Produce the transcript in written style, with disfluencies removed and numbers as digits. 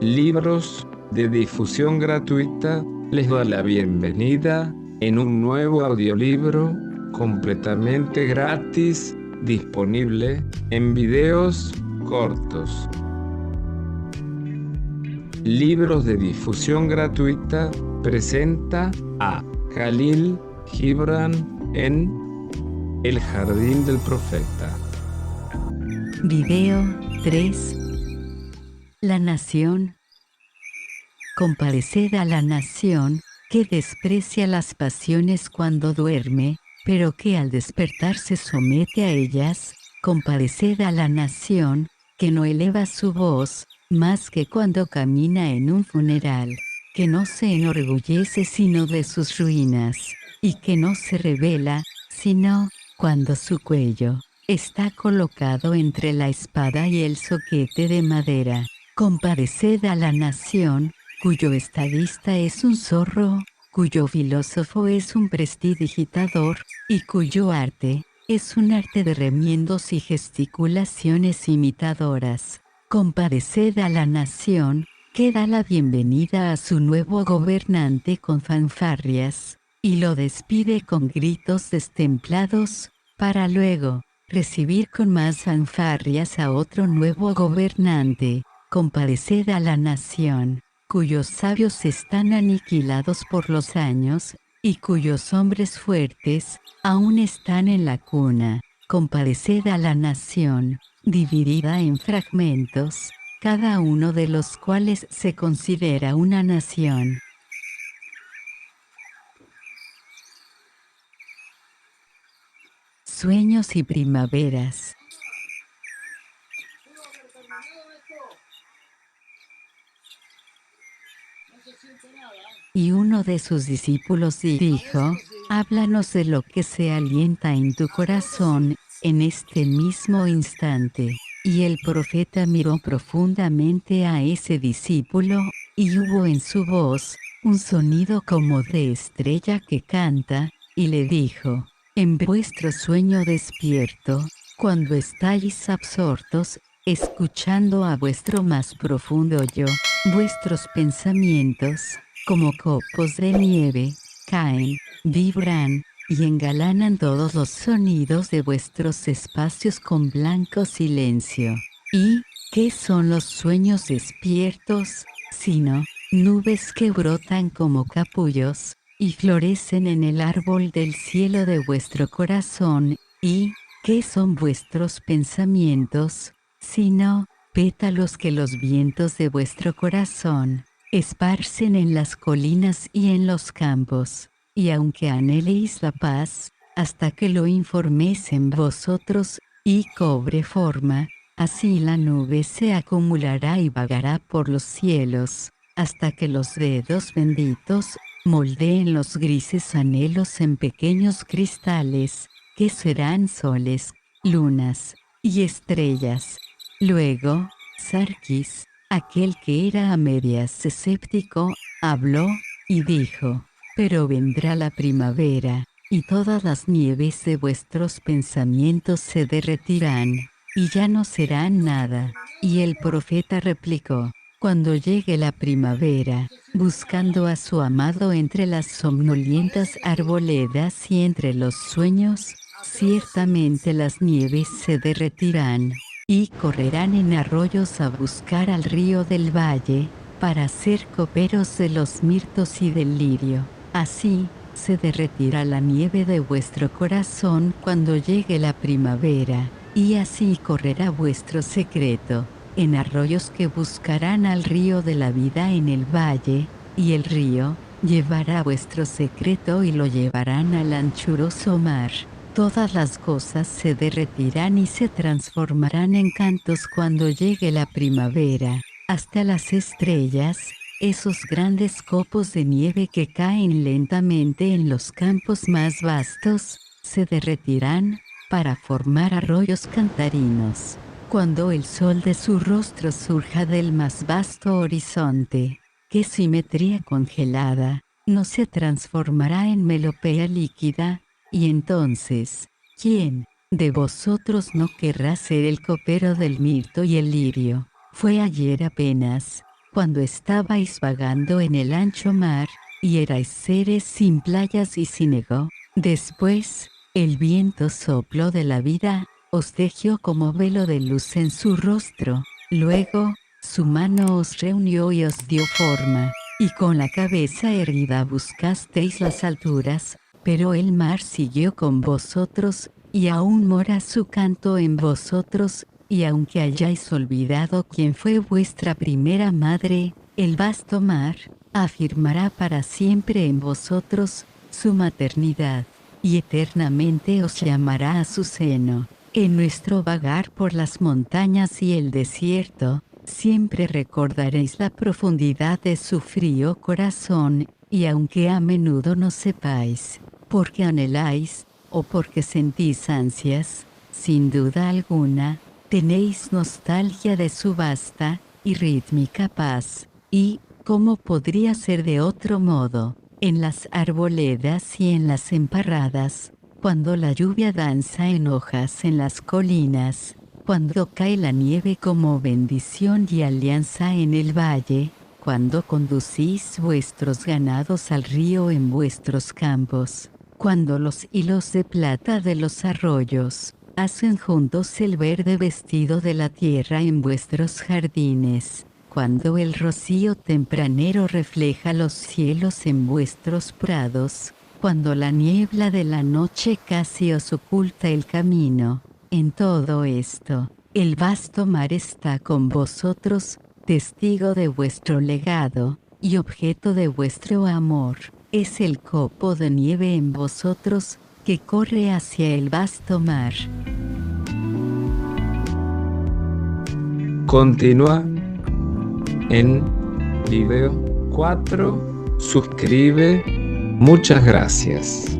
Libros de difusión gratuita les da la bienvenida en un nuevo audiolibro completamente gratis, disponible en videos cortos. Libros de difusión gratuita presenta a Khalil Gibran en El Jardín del Profeta. Video 3. La nación. Compadeced a la nación que desprecia las pasiones cuando duerme, pero que al despertar se somete a ellas. Compadeced a la nación que no eleva su voz más que cuando camina en un funeral, que no se enorgullece sino de sus ruinas, y que no se revela sino cuando su cuello está colocado entre la espada y el zoquete de madera. Compadeced a la nación cuyo estadista es un zorro, cuyo filósofo es un prestidigitador, y cuyo arte es un arte de remiendos y gesticulaciones imitadoras. Compadeced a la nación que da la bienvenida a su nuevo gobernante con fanfarrias, y lo despide con gritos destemplados, para luego recibir con más fanfarrias a otro nuevo gobernante. Compadeced a la nación cuyos sabios están aniquilados por los años, y cuyos hombres fuertes aún están en la cuna. Compadeced a la nación dividida en fragmentos, cada uno de los cuales se considera una nación. Sueños y primaveras. Y uno de sus discípulos dijo: háblanos de lo que se alienta en tu corazón en este mismo instante. Y el profeta miró profundamente a ese discípulo, y hubo en su voz un sonido como de estrella que canta, y le dijo: en vuestro sueño despierto, cuando estáis absortos, escuchando a vuestro más profundo yo, vuestros pensamientos, como copos de nieve, caen, vibran, y engalanan todos los sonidos de vuestros espacios con blanco silencio. ¿Y qué son los sueños despiertos, sino nubes que brotan como capullos, y florecen en el árbol del cielo de vuestro corazón? ¿Y qué son vuestros pensamientos, sino pétalos que los vientos de vuestro corazón esparcen en las colinas y en los campos? Y aunque anheléis la paz, hasta que lo informéis en vosotros, y cobre forma, así la nube se acumulará y vagará por los cielos, hasta que los dedos benditos moldeen los grises anhelos en pequeños cristales, que serán soles, lunas y estrellas. Luego, Sarkis, aquel que era a medias escéptico, habló y dijo: pero vendrá la primavera, y todas las nieves de vuestros pensamientos se derretirán, y ya no serán nada. Y el profeta replicó: cuando llegue la primavera, buscando a su amado entre las somnolientas arboledas y entre los sueños, ciertamente las nieves se derretirán, y correrán en arroyos a buscar al río del valle, para ser coperos de los mirtos y del lirio. Así se derretirá la nieve de vuestro corazón cuando llegue la primavera, y así correrá vuestro secreto en arroyos que buscarán al río de la vida en el valle, y el río llevará vuestro secreto y lo llevarán al anchuroso mar. Todas las cosas se derretirán y se transformarán en cantos cuando llegue la primavera. Hasta las estrellas, esos grandes copos de nieve que caen lentamente en los campos más vastos, se derretirán para formar arroyos cantarinos. Cuando el sol de su rostro surja del más vasto horizonte, qué simetría congelada, no se transformará en melopea líquida. Y entonces, ¿quién de vosotros no querrá ser el copero del mirto y el lirio? Fue ayer apenas, cuando estabais vagando en el ancho mar, y erais seres sin playas y sin ego. Después, el viento sopló de la vida, os tejió como velo de luz en su rostro. Luego, su mano os reunió y os dio forma, y con la cabeza erguida buscasteis las alturas, pero el mar siguió con vosotros, y aún mora su canto en vosotros, y aunque hayáis olvidado quién fue vuestra primera madre, el vasto mar afirmará para siempre en vosotros su maternidad, y eternamente os llamará a su seno. En nuestro vagar por las montañas y el desierto, siempre recordaréis la profundidad de su frío corazón, y aunque a menudo no sepáis, porque anheláis, o porque sentís ansias, sin duda alguna, tenéis nostalgia de su vasta y rítmica paz, y, ¿cómo podría ser de otro modo? En las arboledas y en las emparradas, cuando la lluvia danza en hojas en las colinas, cuando cae la nieve como bendición y alianza en el valle, cuando conducís vuestros ganados al río en vuestros campos, cuando los hilos de plata de los arroyos hacen juntos el verde vestido de la tierra en vuestros jardines, cuando el rocío tempranero refleja los cielos en vuestros prados, cuando la niebla de la noche casi os oculta el camino. En todo esto, el vasto mar está con vosotros, testigo de vuestro legado, y objeto de vuestro amor. Es el copo de nieve en vosotros, que corre hacia el vasto mar. Continúa en video 4. Suscribe. Muchas gracias.